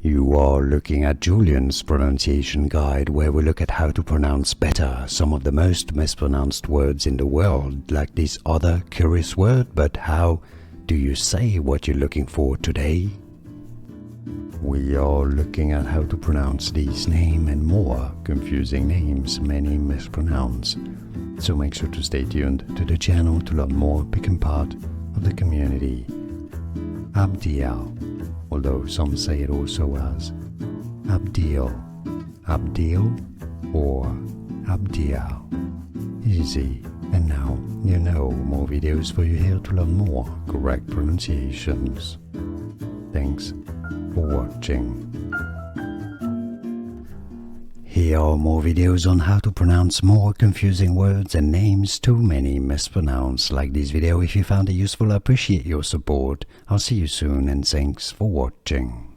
You are looking at Julian's pronunciation guide, where we look at how to pronounce better some of the most mispronounced words in the world, like this other curious word. But how do you say what you're looking for today? We are looking at how to pronounce these names and more confusing names many mispronounce. So make sure to stay tuned to the channel to learn more, become part of the community. Abdiel, although some say it also as Abdiel, Abdiel or Abdiel. Easy. And now you know more videos for you here to learn more correct pronunciations. Thanks for watching. Here are more videos on how to pronounce more confusing words and names too many mispronounced. Like this video if you found it useful. I appreciate your support. I'll see you soon and thanks for watching.